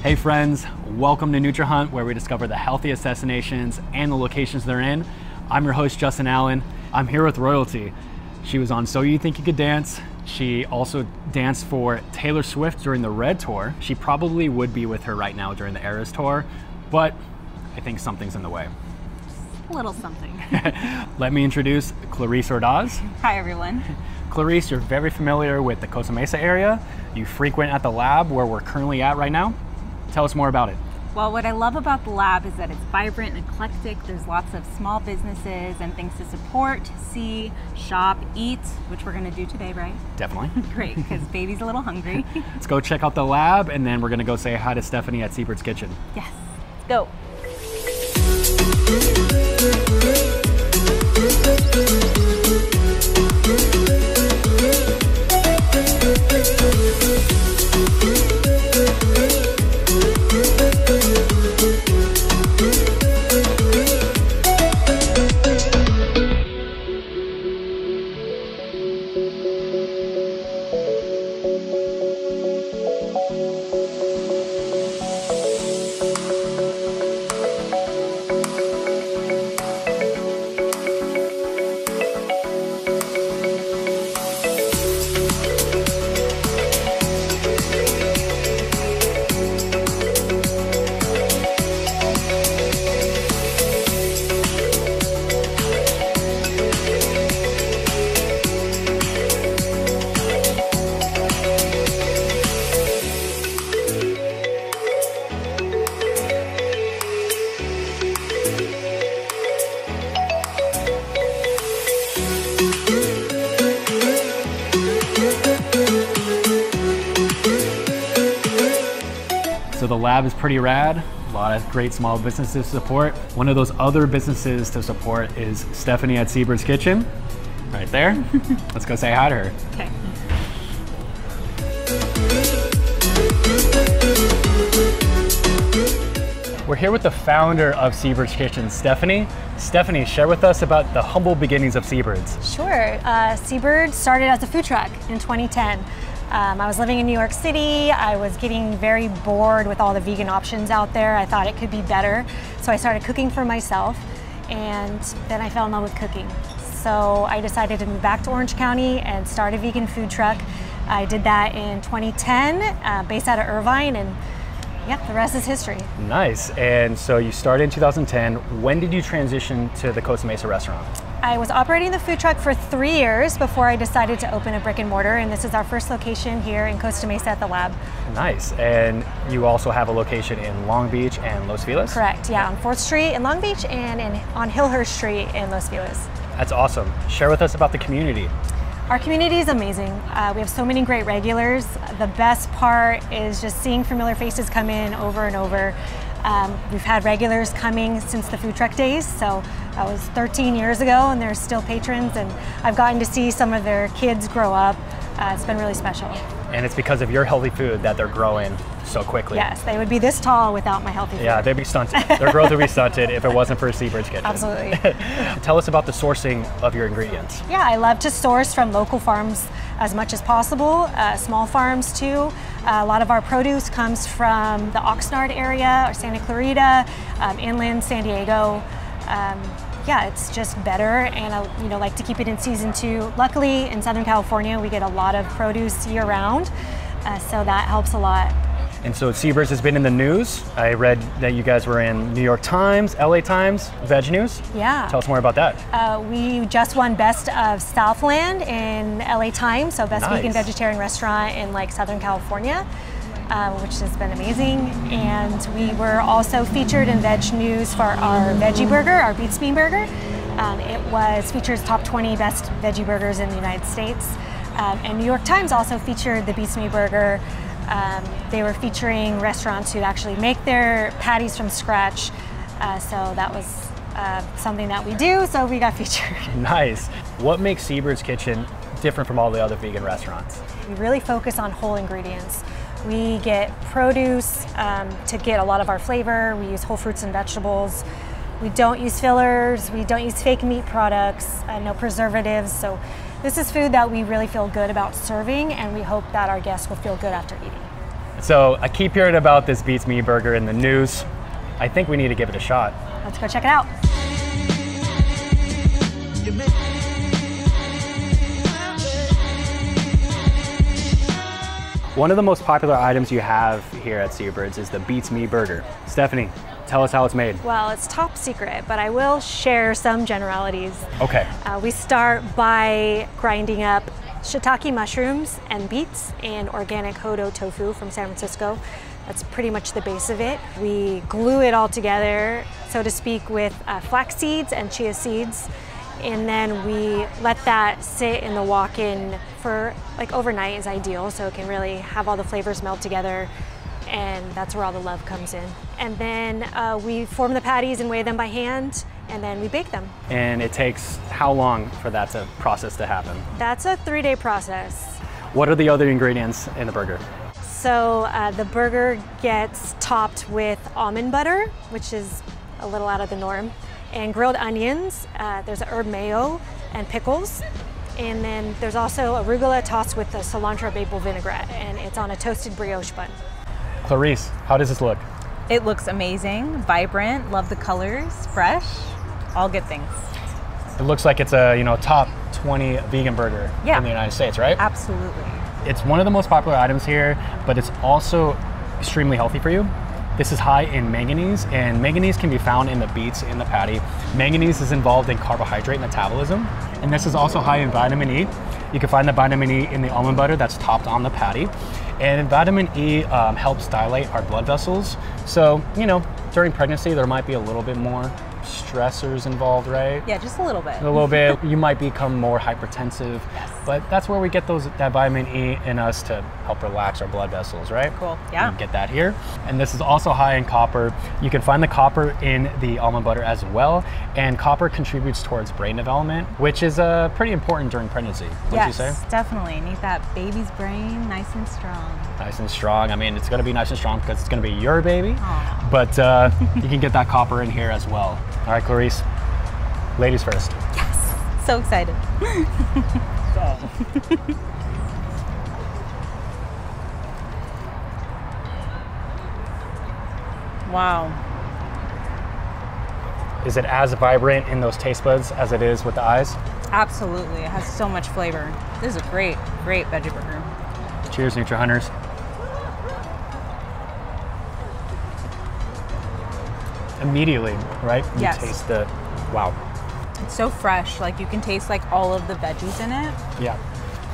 Hey friends, welcome to Nutrihunt, where we discover the healthiest destinations and the locations they're in. I'm your host, Justin Allen. I'm here with royalty. She was on So You Think You Could Dance. She also danced for Taylor Swift during the Red Tour. She probably would be with her right now during the Eras Tour, but I think something's in the way. A little something. Let me introduce Clarice Ordaz. Hi everyone. Clarice, you're very familiar with the Costa Mesa area. You frequent at the lab where we're currently at right now. Tell us more about it. Well, what I love about the lab is that it's vibrant and eclectic. There's lots of small businesses and things to support, see, shop, eat, which we're gonna do today, right? Definitely. Great, because baby's a little hungry. Let's go check out the lab, and then we're gonna go say hi to Stephanie at Seabirds Kitchen. Yes, let's go. So the lab is pretty rad. A lot of great small businesses to support. One of those other businesses to support is Stephanie at Seabirds Kitchen, right there. Let's go say hi to her. Okay. We're here with the founder of Seabirds Kitchen, Stephanie. Stephanie, share with us about the humble beginnings of Seabirds. Sure. Seabirds started as a food truck in 2010. I was living in New York City. I was getting very bored with all the vegan options out there. I thought it could be better. So I started cooking for myself, and then I fell in love with cooking. So I decided to move back to Orange County and start a vegan food truck. I did that in 2010, based out of Irvine, and yeah, the rest is history. Nice. And so you started in 2010. When did you transition to the Costa Mesa restaurant? I was operating the food truck for 3 years before I decided to open a brick and mortar, and this is our first location here in Costa Mesa at the lab. Nice. And you also have a location in Long Beach and Los Feliz? Correct, yeah, on 4th Street in Long Beach and on Hillhurst Street in Los Feliz. That's awesome. Share with us about the community. Our community is amazing. We have so many great regulars. The best part is just seeing familiar faces come in over and over. We've had regulars coming since the food truck days, so that was 13 years ago, and they're still patrons, and I've gotten to see some of their kids grow up. It's been really special. And it's because of your healthy food that they're growing so quickly. Yes, they would be this tall without my healthy food. Yeah, they'd be stunted. Their growth would be stunted if it wasn't for Seabirds Kitchen. Absolutely. Tell us about the sourcing of your ingredients. Yeah, I love to source from local farms as much as possible, small farms too. A lot of our produce comes from the Oxnard area, or Santa Clarita, inland San Diego. Yeah, it's just better, and I like to keep it in season too. Luckily, in Southern California, we get a lot of produce year-round, so that helps a lot. And so Seabirds has been in the news. I read that you guys were in New York Times, LA Times, Veg News. Yeah. Tell us more about that. We just won Best of Southland in LA Times, so Best Nice. Vegan Vegetarian Restaurant in Southern California, which has been amazing. And we were also featured in Veg News for our veggie burger, our Beets Bean Burger. It was featured top 20 best veggie burgers in the United States. And New York Times also featured the Beets Bean Burger. They were featuring restaurants who actually make their patties from scratch. So that was something that we do, so we got featured. Nice. What makes Seabirds Kitchen different from all the other vegan restaurants? We really focus on whole ingredients. We get produce to get a lot of our flavor. We use whole fruits and vegetables. We don't use fillers. We don't use fake meat products, no preservatives. So this is food that we really feel good about serving, and we hope that our guests will feel good after eating. So I keep hearing about this Beats Me burger in the news. I think we need to give it a shot. Let's go check it out. One of the most popular items you have here at Seabirds is the Beats Me burger. Stephanie, tell us how it's made. Well, it's top secret, but I will share some generalities. Okay. We start by grinding up shiitake mushrooms and beets and organic Hodo tofu from San Francisco. That's pretty much the base of it. We glue it all together, so to speak, with flax seeds and chia seeds. And then we let that sit in the walk-in for like overnight is ideal, so it can really have all the flavors meld together, and that's where all the love comes in. And then we form the patties and weigh them by hand, and then we bake them. And it takes how long for that process to happen? That's a 3-day process. What are the other ingredients in the burger? So the burger gets topped with almond butter, which is a little out of the norm, and grilled onions. There's a herb mayo and pickles. And then there's also arugula tossed with the cilantro maple vinaigrette, and it's on a toasted brioche bun. Clarice, how does this look? It looks amazing, vibrant, love the colors, fresh, all good things. It looks like it's a top 20 vegan burger in the United States, right? Absolutely. It's one of the most popular items here, but it's also extremely healthy for you. This is high in manganese, and manganese can be found in the beets in the patty. Manganese is involved in carbohydrate metabolism, and this is also high in vitamin E. You can find the vitamin E in the almond butter that's topped on the patty. And vitamin E helps dilate our blood vessels. So, during pregnancy, there might be a little bit more stressors involved, right? Yeah, just a little bit. A little bit. You might become more hypertensive, but that's where we get that vitamin E in us to help relax our blood vessels, right? Cool, yeah. You get that here. And this is also high in copper. You can find the copper in the almond butter as well, and copper contributes towards brain development, which is pretty important during pregnancy, wouldn't you say? Yes, definitely. Need that baby's brain nice and strong. Nice and strong. I mean, it's gonna be nice and strong because it's gonna be your baby, Aww. but you can get that copper in here as well. All right, Clarice, ladies first. Yes, so excited. Wow. Is it as vibrant in those taste buds as it is with the eyes? Absolutely, it has so much flavor. This is a great, great veggie burger. Cheers, Nutrihunters. Immediately, right? You Yes. taste the, wow. It's so fresh, like you can taste like all of the veggies in it. Yeah.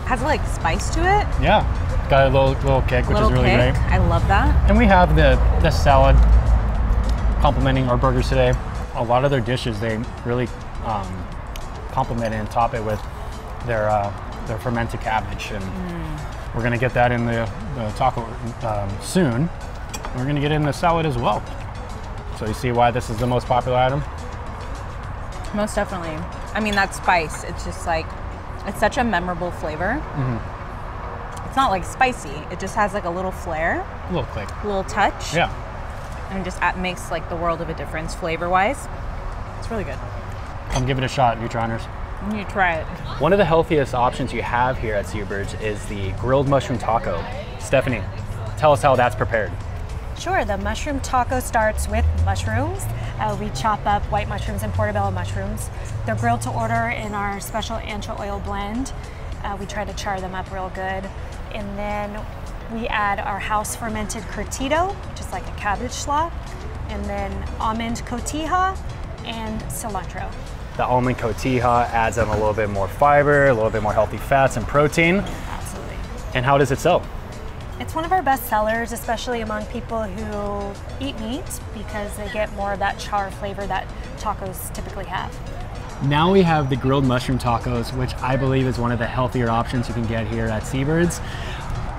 Has like spice to it. Yeah. Got a little kick, which is really great. I love that. And we have the salad complementing our burgers today. A lot of their dishes, they really complement and top it with their fermented cabbage. And we're gonna get that in the taco soon. We're gonna get it in the salad as well. So you see why this is the most popular item? Most definitely. I mean, that spice, it's just like, it's such a memorable flavor. It's not like spicy, it just has like a little flair. A little click. A little touch. Yeah. And just makes like the world of a difference flavor-wise. It's really good. Come give it a shot, Nutrihunters. You try it. One of the healthiest options you have here at Seabirds is the grilled mushroom taco. Stephanie, tell us how that's prepared. Sure, the mushroom taco starts with mushrooms. We chop up white mushrooms and portobello mushrooms. They're grilled to order in our special ancho oil blend. We try to char them up real good. And then we add our house fermented curtido, which is like a cabbage slaw, and then almond cotija and cilantro. The almond cotija adds in a little bit more fiber, a little bit more healthy fats and protein. Absolutely. And how does it sell? It's one of our best sellers, especially among people who eat meat, because they get more of that char flavor that tacos typically have. Now we have the grilled mushroom tacos, which I believe is one of the healthier options you can get here at Seabirds.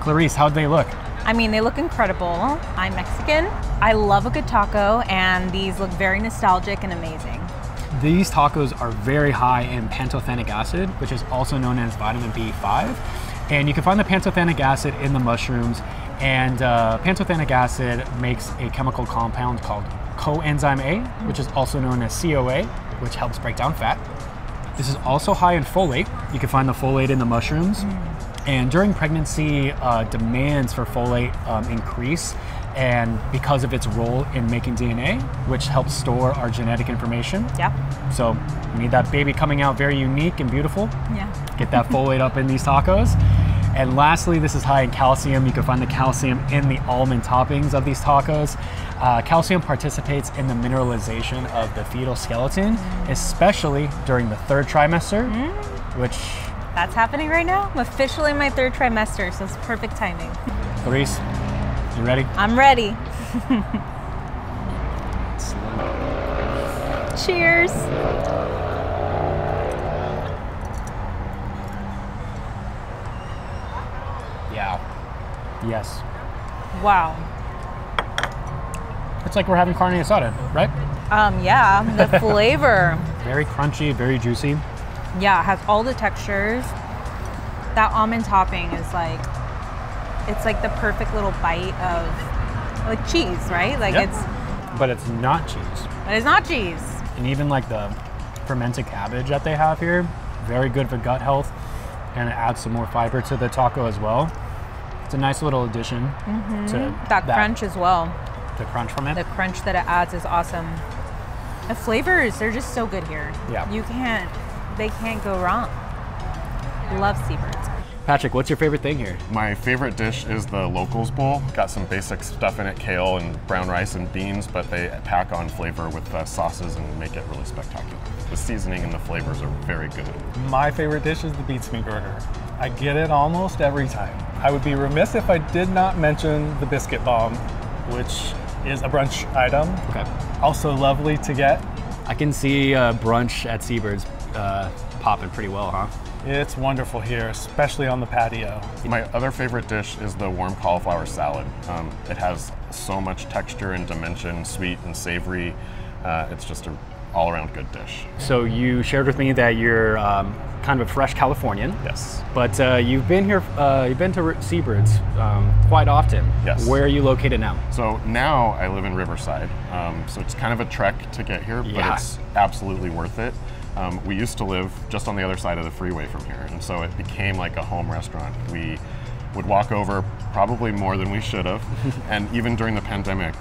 Clarice, how'd they look? I mean, they look incredible. I'm Mexican. I love a good taco, and these look very nostalgic and amazing. These tacos are very high in pantothenic acid, which is also known as vitamin B5. And you can find the pantothenic acid in the mushrooms, and pantothenic acid makes a chemical compound called coenzyme A, which is also known as CoA, which helps break down fat. This is also high in folate. You can find the folate in the mushrooms. And during pregnancy, demands for folate increase, and because of its role in making DNA, which helps store our genetic information. Yeah. So we need that baby coming out very unique and beautiful. Yeah. Get that folate up in these tacos. And lastly, this is high in calcium. You can find the calcium in the almond toppings of these tacos. Calcium participates in the mineralization of the fetal skeleton, especially during the 3rd trimester, which... That's happening right now. I'm officially in my 3rd trimester, so it's perfect timing. Clarice, you ready? I'm ready. Cheers. Yeah. Yes. Wow. It's like we're having carne asada, right? Yeah, the flavor. Very crunchy, very juicy. Yeah, it has all the textures. That almond topping is like, it's like the perfect little bite of like cheese, right? Like Yep. it's, But it's not cheese. but it's not cheese. And even like the fermented cabbage that they have here, very good for gut health, and it adds some more fiber to the taco as well. It's a nice little addition to That crunch as well. The crunch from it. The crunch that it adds is awesome. The flavors, they're just so good here. Yeah. They can't go wrong. Love Seabirds. Patrick, what's your favorite thing here? My favorite dish is the locals bowl. Got some basic stuff in it, kale and brown rice and beans, but they pack on flavor with sauces and make it really spectacular. The seasoning and the flavors are very good. My favorite dish is the Beats Me burger. I get it almost every time. I would be remiss if I did not mention the biscuit bomb, which is a brunch item. Okay. Also lovely to get. I can see brunch at Seabirds popping pretty well, huh? It's wonderful here, especially on the patio. My other favorite dish is the warm cauliflower salad. It has so much texture and dimension, sweet and savory. It's just an all-around good dish. So you shared with me that you're kind of a fresh Californian. Yes. But you've been here, you've been to Seabirds quite often. Yes. Where are you located now? So now I live in Riverside. So it's kind of a trek to get here, but Yeah. it's absolutely worth it. We used to live just on the other side of the freeway from here, and so it became like a home restaurant. We would walk over probably more than we should have, and even during the pandemic,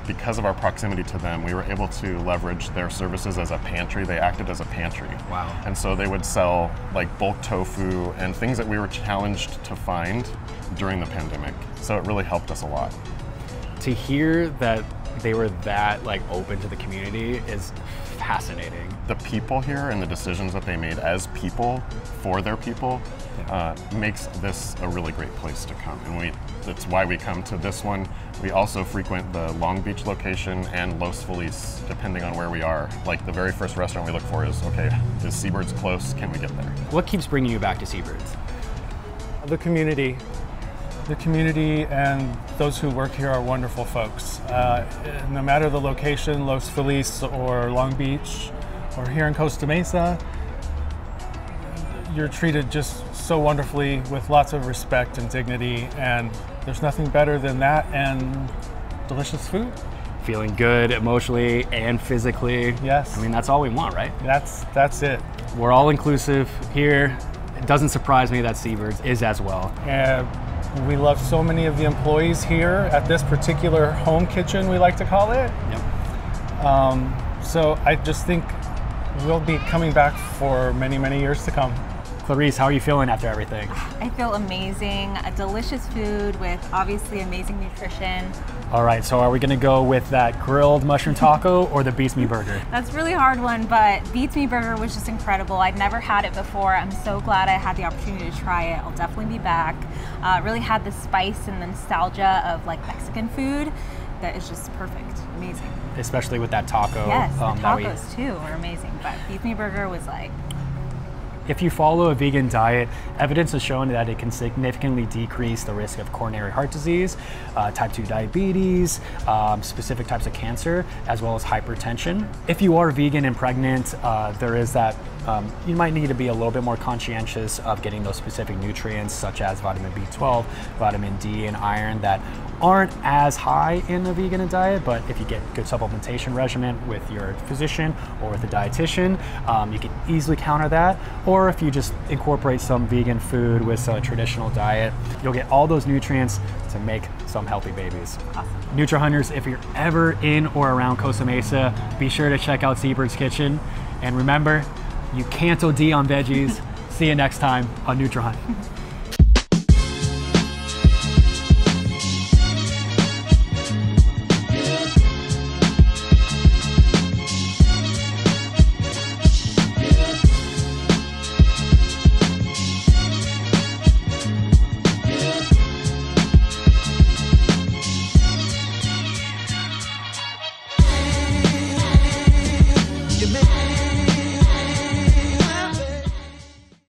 because of our proximity to them, we were able to leverage their services as a pantry. They acted as a pantry. Wow. And so they would sell like bulk tofu and things that we were challenged to find during the pandemic. So it really helped us a lot. To hear that they were that like open to the community is fascinating. The people here and the decisions that they made as people for their people makes this a really great place to come. And that's why we come to this one. We also frequent the Long Beach location and Los Feliz, depending on where we are. Like the very first restaurant we look for is, okay, is Seabirds close? Can we get there? What keeps bringing you back to Seabirds? The community. The community and those who work here are wonderful folks. No matter the location, Los Feliz or Long Beach, or here in Costa Mesa, you're treated just so wonderfully with lots of respect and dignity, and there's nothing better than that and delicious food. Feeling good emotionally and physically. Yes. I mean, that's all we want, right? That's it. We're all inclusive here. It doesn't surprise me that Seabirds is as well. And we love so many of the employees here at this particular home kitchen, we like to call it. Yep. So I just think we'll be coming back for many, many years to come. Clarice, how are you feeling after everything? I feel amazing. A delicious food with obviously amazing nutrition. All right, so are we gonna go with that grilled mushroom taco or the Beats Me burger? That's a really hard one, but Beats Me Burger was just incredible. I'd never had it before. I'm so glad I had the opportunity to try it. I'll definitely be back. It really had the spice and the nostalgia of like Mexican food that is just perfect, amazing. Especially with that taco. Yes, the that we- tacos too are amazing, but Beats Me Burger was like, If you follow a vegan diet, evidence has shown that it can significantly decrease the risk of coronary heart disease, type 2 diabetes, specific types of cancer, as well as hypertension. If you are vegan and pregnant, there is that you might need to be a little bit more conscientious of getting those specific nutrients such as vitamin B12, vitamin D, and iron that aren't as high in the vegan diet, but if you get good supplementation regimen with your physician or with a dietitian, you can easily counter that. Or if you just incorporate some vegan food with a traditional diet, you'll get all those nutrients to make some healthy babies. Awesome. Nutrihunters, if you're ever in or around Costa Mesa, be sure to check out Seabirds Kitchen. And remember, you can't OD on veggies. See you next time on Nutrihunt.